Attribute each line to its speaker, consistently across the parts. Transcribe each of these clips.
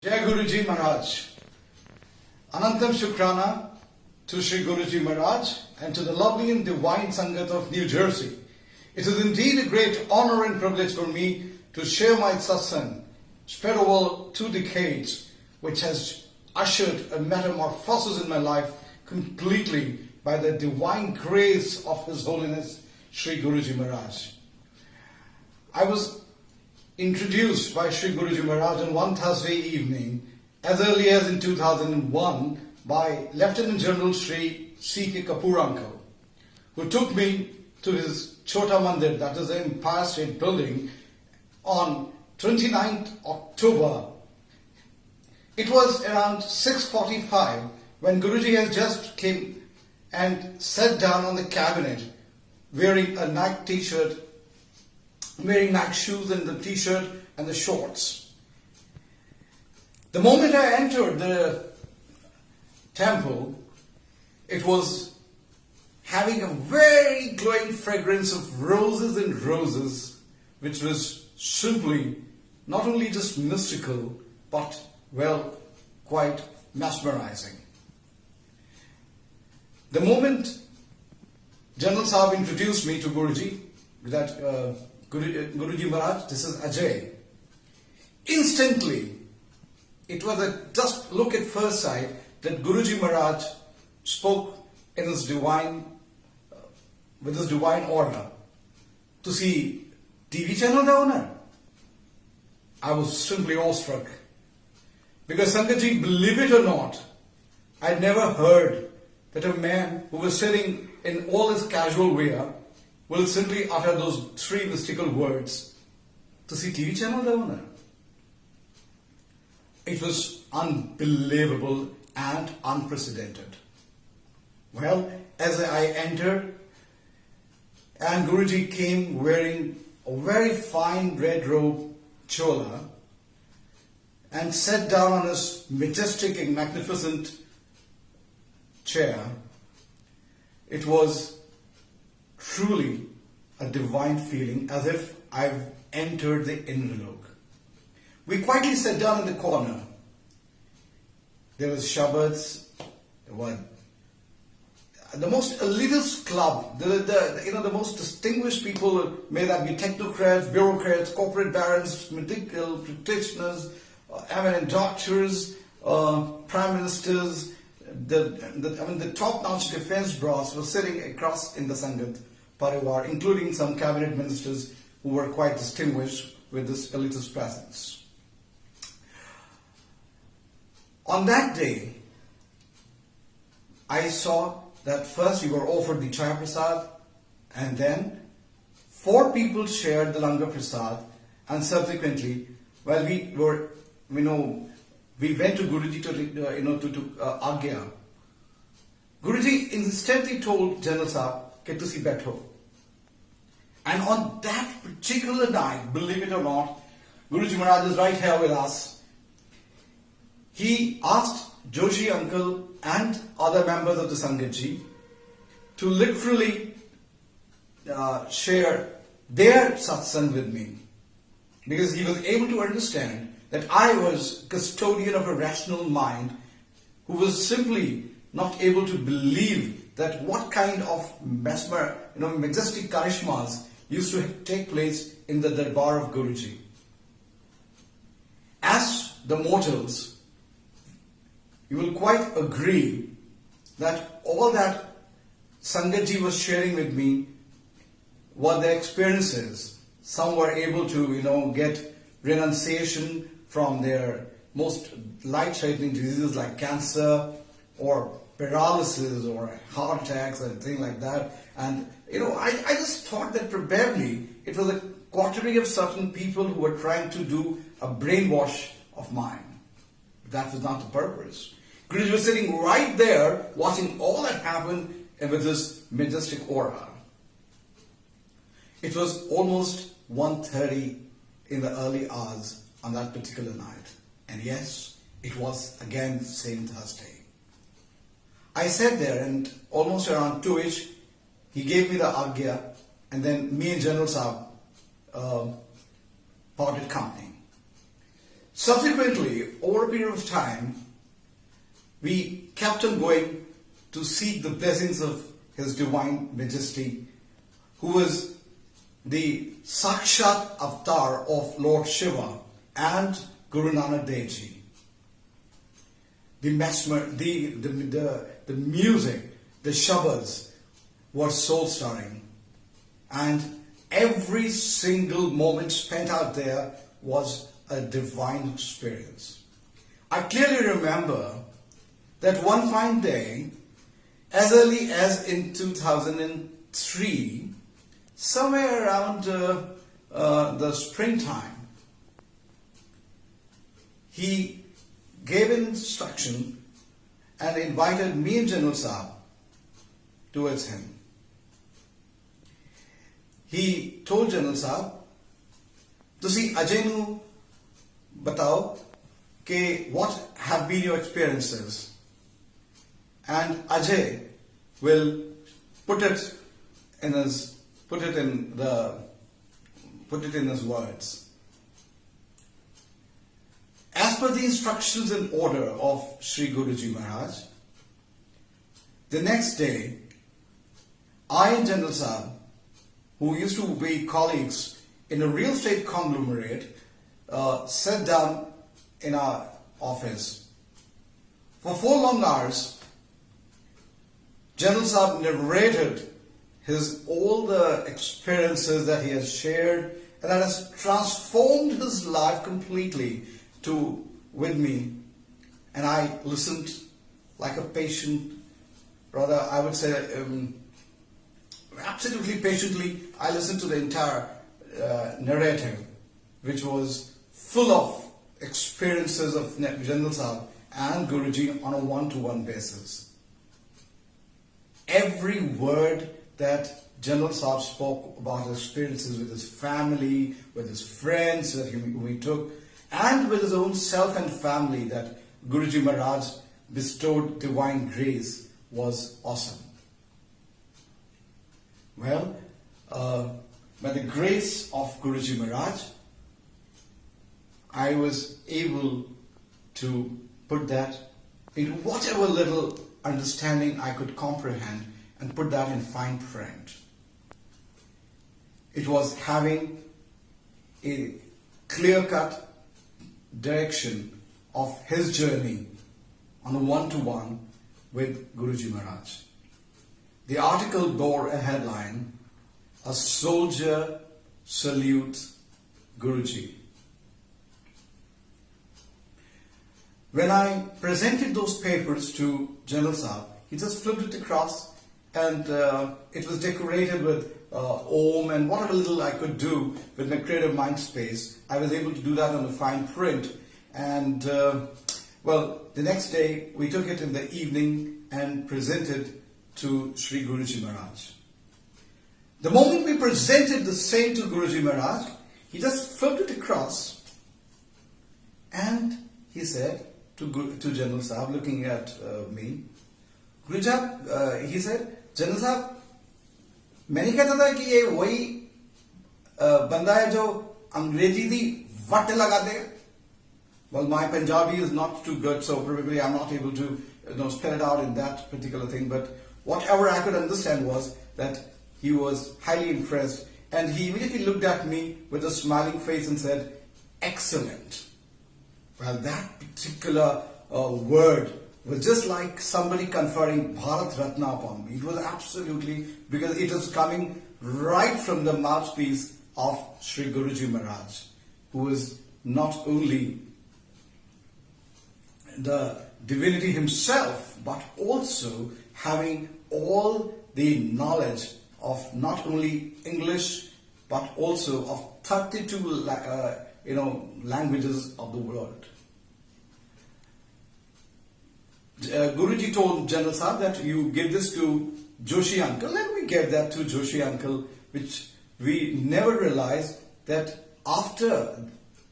Speaker 1: Jai Guruji Maharaj. Anantam Shukrana to Sri Guruji Maharaj and to the lovely and divine Sangat of New Jersey. It is indeed a great honor and privilege for me to share my satsang spread over 2 decades, which has ushered a metamorphosis in my life completely by the divine grace of His Holiness Sri Guruji Maharaj. I was introduced by Sri Guruji Maharaj on one Thursday evening as early as in 2001 by Lieutenant General Sri C.K. Kapoor uncle, who took me to his Chota Mandir, that is the Empire State Building, on 29th October. It was around 6:45 when Guruji has just came and sat down on the cabinet wearing a Nike t-shirt, wearing Nike shoes and the t-shirt and the shorts. The moment I entered the temple, it was having a very glowing fragrance of roses and roses, which was simply not only just mystical, but, well, quite mesmerizing. The moment General Sahib introduced me to Guruji, that Guruji Maharaj, this is Ajay, instantly, it was a just look at first sight that Guruji Maharaj spoke in his divine, with his divine aura. To see TV channel the owner, I was simply awestruck. Because Sangatji, believe it or not, I'd never heard that a man who was sitting in all his casual wear will simply utter those 3 mystical words, to see TV channel the owner. It was unbelievable and unprecedented. Well, as I entered, and Guruji came wearing a very fine red robe chola and sat down on his majestic and magnificent chair, it was truly a divine feeling, as if I've entered the Indralok. We quietly sat down in the corner. There was Shabads, there were the most elitist club, the most distinguished people, may that be technocrats, bureaucrats, corporate barons, medical practitioners, eminent doctors, prime ministers, the top-notch defense brass were sitting across in the Sangat Parivar, including some cabinet ministers who were quite distinguished with this elitist presence. On that day, I saw that first we were offered the Chaya Prasad, and then 4 people shared the Langar Prasad, and subsequently, while we went to Guruji to Agya. Guruji instantly told General Sahib, "Ke tusi baitho." And on that particular night, believe it or not, Guruji Maharaj is right here with us. He asked Joshi uncle and other members of the Sangatji to literally share their satsang with me, because he was able to understand that I was custodian of a rational mind who was simply not able to believe that what kind of majestic karishmas used to take place in the darbar of Guruji. As the mortals, you will quite agree that all that Sangatji was sharing with me were their experiences. Some were able to, get renunciation from their most life-threatening diseases like cancer or paralysis or heart attacks and things like that. And, I just thought that probably it was a coterie of certain people who were trying to do a brainwash of mine. That was not the purpose. Guruji was sitting right there watching all that happened with this majestic aura. It was almost 1:30 in the early hours on that particular night. And yes, it was again the same Thursday. I sat there, and almost around 2ish, he gave me the Agya, and then me and General Sahib parted company. Subsequently, over a period of time, we kept on going to seek the blessings of His Divine Majesty, who was the Sakshat Avatar of Lord Shiva and Guru Nanak Dev Ji. The music, the shabads were soul-stirring, and every single moment spent out there was a divine experience. I clearly remember that one fine day, as early as in 2003, somewhere around the springtime, he gave an instruction and invited me and General Saab towards him. He told General Saab, "Tusi Ajay nu batao ke what have been your experiences, and Ajay will put it in his words." As per the instructions and order of Sri Guruji Maharaj, the next day, I and General Saab, who used to be colleagues in a real estate conglomerate, sat down in our office. For 4 long hours, General Saab narrated all the experiences that he has shared and that has transformed his life completely with me, and I listened like a patient, rather I would say absolutely patiently. I listened to the entire narrative, which was full of experiences of General Saab and Guruji on a one-to-one basis. Every word that General Saab spoke about his experiences with his family, with his friends that he took, and with his own self and family that Guruji Maharaj bestowed divine grace was awesome. Well, by the grace of Guruji Maharaj, I was able to put that into whatever little understanding I could comprehend and put that in fine print. It was having a clear-cut direction of his journey on a one-to-one with Guruji Maharaj. The article bore a headline, "A Soldier Salutes Guruji." When I presented those papers to General Saab, he just flipped it across, and it was decorated with Om and whatever little I could do with my creative mind space. I was able to do that on a fine print, and well, the next day we took it in the evening and presented to Sri Guruji Maharaj. The moment we presented the same to Guruji Maharaj, he just flipped it across, and he said to General Saab, looking at me, "Guruji," he said, "General Saab, मैंने कहता था कि ये वही बंदा है जो अंग्रेजी दी वट लगा देगा." Well, my Punjabi is not too good, so probably I'm not able to spell it out in that particular thing. But whatever I could understand was that he was highly impressed, and he immediately looked at me with a smiling face and said, "Excellent." Well, that particular word was just like somebody conferring Bharat Ratna upon me. It was absolutely, because it was coming right from the mouthpiece of Sri Guruji Maharaj, who is not only the divinity himself, but also having all the knowledge of not only English, but also of 32 languages of the world. Guruji told General Saab that you give this to Joshi uncle, and we gave that to Joshi uncle, which we never realized that after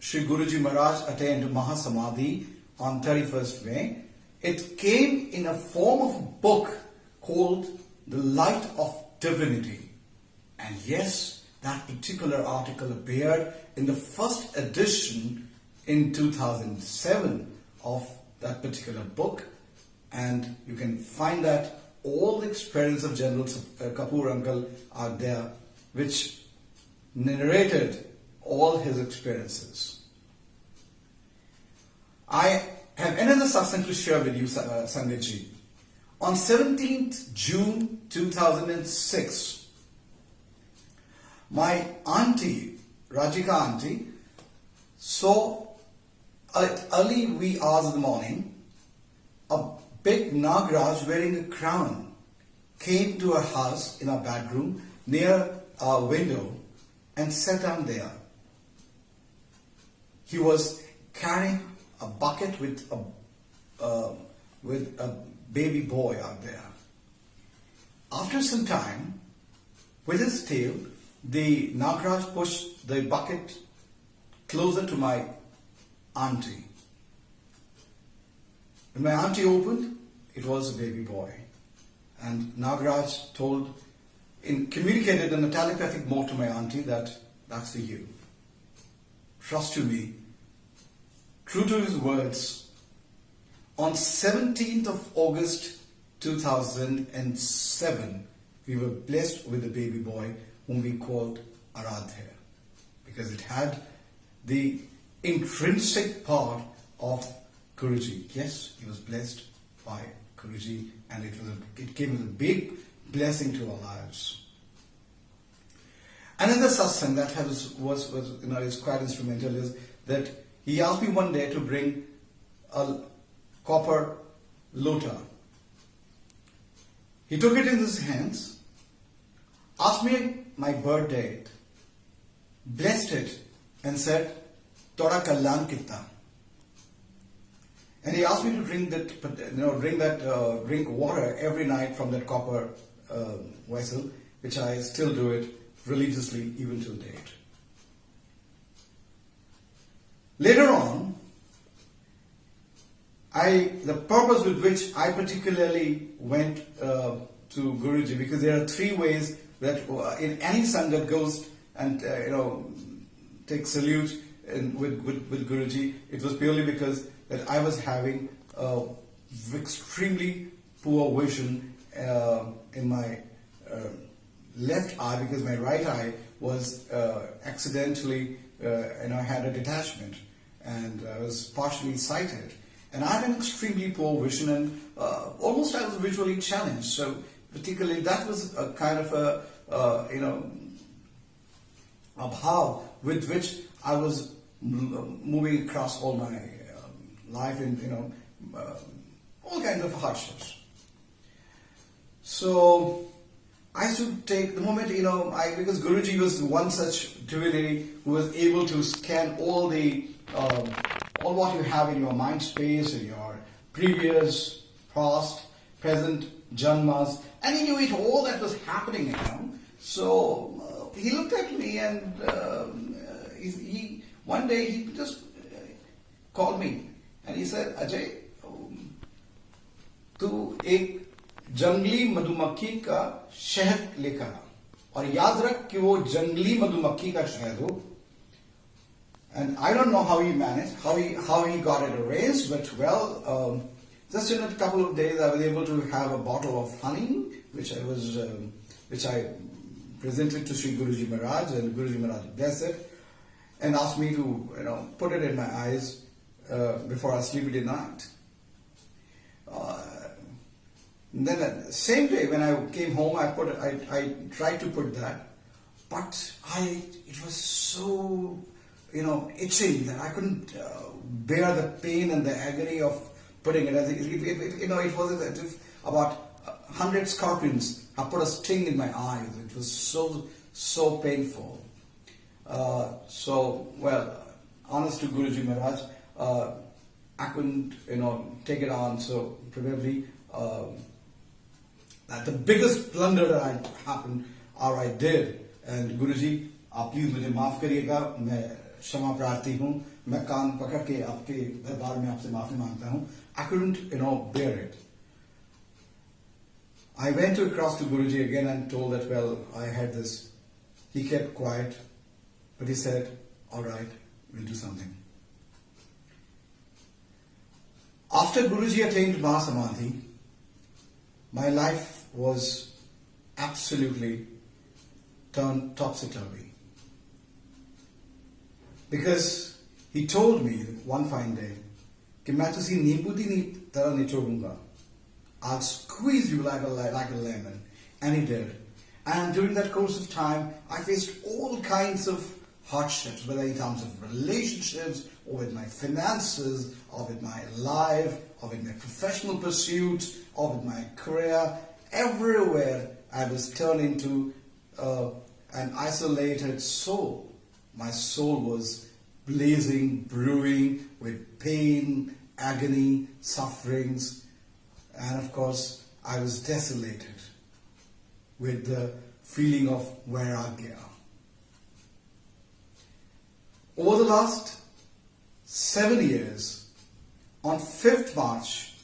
Speaker 1: Sri Guruji Maharaj attained Mahasamadhi on 31st May, it came in a form of a book called The Light of Divinity. And yes, that particular article appeared in the first edition in 2007 of that particular book, and you can find that all the experience of General Kapoor uncle are there, which narrated all his experiences. I have another satsang to share with you, Sangat ji. On 17th June 2006, my auntie, Rajika auntie, saw at early wee hours of the morning a big Nagraj wearing a crown came to our house in our bedroom near our window and sat down there. He was carrying a bucket with a baby boy out there. After some time, with his tail, the Nagraj pushed the bucket closer to my auntie. When my auntie opened, it was a baby boy. And Nagraj communicated in a telepathic mode to my auntie that that's for you. Trust to me. True to his words, on 17th of August 2007, we were blessed with a baby boy whom we called Aradhya, because it had the intrinsic part of Guruji. Yes, he was blessed by Guruji, and it came as a big blessing to our lives. Another satsang that was is quite instrumental is that he asked me one day to bring a copper lota. He took it in his hands, asked me my birth date, blessed it, and said, "Toda kalyan kitta." And he asked me to drink water every night from that copper vessel, which I still do it religiously even till date. Later on, the purpose with which I particularly went to Guruji, because there are three ways that in any Sangat goes and take salute with Guruji. It was purely because that I was having extremely poor vision in my left eye, because my right eye was accidentally had a detachment, and I was partially sighted, and I had an extremely poor vision, and almost I was visually challenged. So particularly that was a kind of a bhav with which I was moving across all my life in all kinds of hardships. So I used to take the moment, because Guruji was one such divinity who was able to scan all what you have in your mind space, in your previous, past, present, janmas, and he knew it all that was happening, So he looked at me, and one day he just called me and he said, "Ajay, तू एक जंगली मधुमक्खी का शहद लेकर आ, और याद रख कि वो जंगली मधुमक्खी का शहद हो." And I don't know how he managed, how he got it arranged, but just in a couple of days I was able to have a bottle of honey, which I presented to Sri Guruji Maharaj, and Guruji Maharaj blessed it and asked me to put it in my eyes before I sleep at night. Then the same day when I came home, I tried to put that, but it was so itching that I couldn't bear the pain and the agony of putting it. It was as if about 100 scorpions have put a sting in my eyes. It was so painful. Honest to Guruji Maharaj, I couldn't take it on. So probably that the biggest blunder that I did, and Guruji, आप please मुझे माफ करिएगा, मैं क्षमा प्रार्थी हूँ, मैं कान पकड़ के आपके दरबार में आपसे माफी मांगता हूँ. I couldn't bear it. I went across to Guruji again and told that, I had this. He kept quiet, but he said, "All right, we'll do something." After Guruji attained Mahasamadhi, my life was absolutely turned topsy-turvy. Because he told me one fine day, कि मैं तुसी नींबू दी तरह निचोड़ूंगा. I'll squeeze you like a lemon. And he did. And during that course of time, I faced all kinds of hardships, whether in terms of relationships, or with my finances, or with my life, or with my professional pursuits, or with my career. Everywhere I was turned into an isolated soul. My soul was blazing, brewing with pain, agony, sufferings, and of course I was desolated with the feeling of vairagya. Over the last 7 years, on 5th March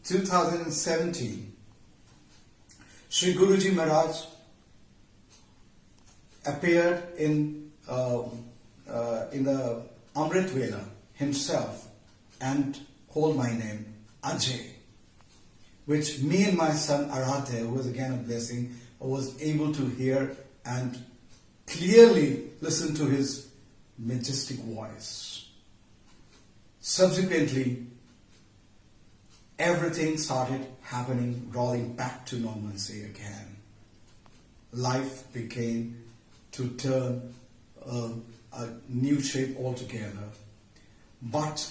Speaker 1: 2017, Sri Guruji Maharaj appeared in the Amrit Vela himself and called my name Ajay, which me and my son Aradhya, who was again a blessing, was able to hear and clearly listen to his majestic voice. Subsequently, everything started happening, rolling back to normalcy again. Life began to turn a new shape altogether. But,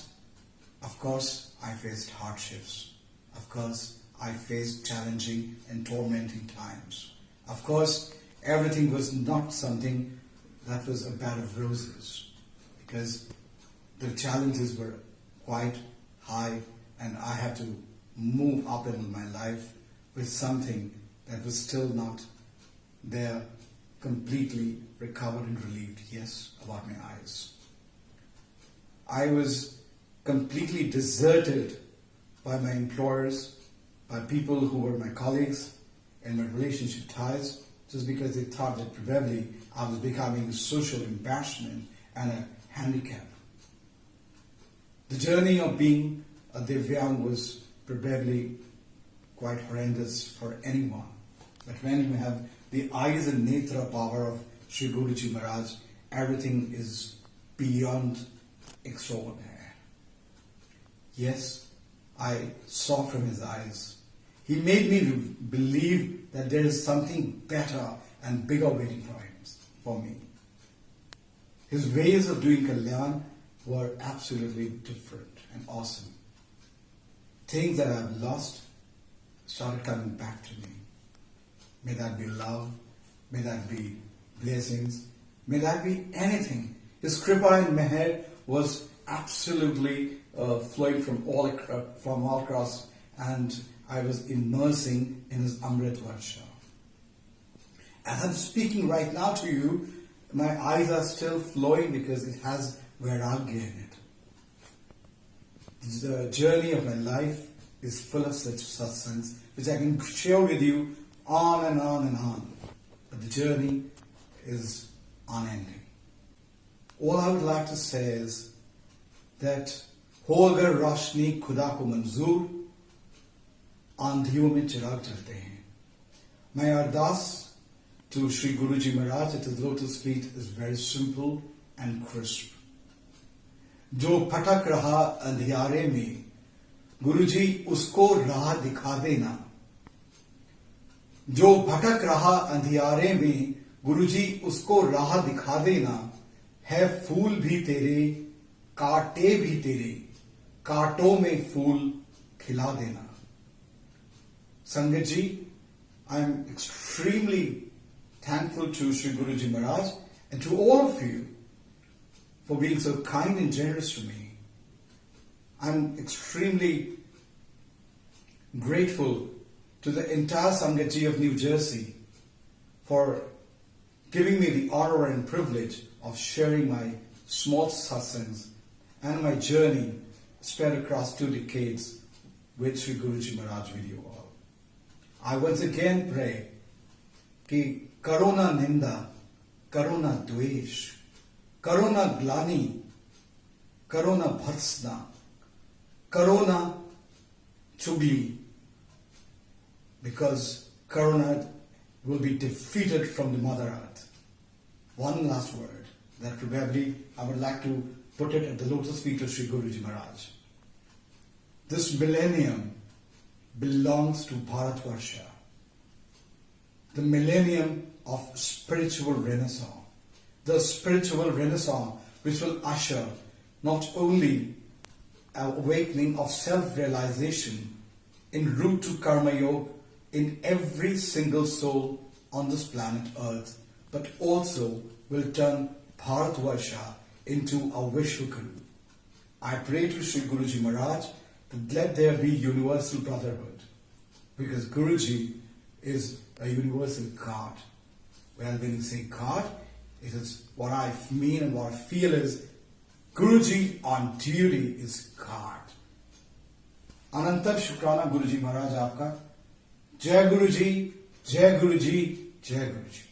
Speaker 1: of course, I faced hardships. Of course, I faced challenging and tormenting times. Of course, everything was not something that was a bed of roses, because the challenges were quite high and I had to move up in my life with something that was still not there, completely recovered and relieved. Yes, about my eyes. I was completely deserted by my employers, by people who were my colleagues and my relationship ties, just because they thought that probably I was becoming a social embarrassment and a handicap. The journey of being a Divyang was probably quite horrendous for anyone. But when you have the eyes and netra power of Sri Guruji Maharaj, everything is beyond extraordinary. Yes, I saw from his eyes. He made me believe that there is something better and bigger waiting for me. His ways of doing Kalyan were absolutely different and awesome. Things that I have lost started coming back to me. May that be love, may that be blessings, may that be anything. His kripa and meher was absolutely flowing from all across, and I was immersing in his Amrit Varsha. As I'm speaking right now to you, my eyes are still flowing because it has vairagya in it. The journey of my life is full of such satsangs which I can share with you on and on and on. But the journey is unending. All I would like to say is that हो अगर रोशनी खुदा को मंजूर आंधियों में चिराग जलते हैं. My ardas to Sri Guruji Maharaj at his lotus feet is very simple and crisp. जो भटक रहा अंधियारे में गुरुजी उसको राह दिखा देना. जो भटक रहा अंधियारे में गुरुजी उसको राह दिखा देना. है फूल भी तेरे कांटे भी तेरे कांटों में फूल खिला देना. Sangatji, I am extremely thankful to Sri Guruji Maharaj and to all of you for being so kind and generous to me. I'm extremely grateful to the entire Sangatji of New Jersey for giving me the honor and privilege of sharing my small satsangs and my journey spread across 2 decades with Sri Guruji Maharaj with you all. I once again pray कि करो ना निंदा, करो ना द्वेष, करो ना ग्लानि, करो ना भर्त्सना, करो ना chugli, because Corona will be defeated from the Mother Earth. One last word that probably I would like to put it at the lotus feet of Sri Guruji Maharaj. This millennium belongs to Bharatvarsha, the millennium of spiritual renaissance. The spiritual renaissance which will usher not only an awakening of self-realization en route to Karma Yoga in every single soul on this planet Earth, but also will turn Bharatvarsha into a Vishwaguru. I pray to Sri Guruji Maharaj that let there be universal brotherhood, because Guruji is a universal God. Well, when you say God, it is what I mean and what I feel is Guruji on duty is God. Anantar Shukrana Guruji Maharaj aapka. Jai Guruji, Jai Guruji, Jai Guruji.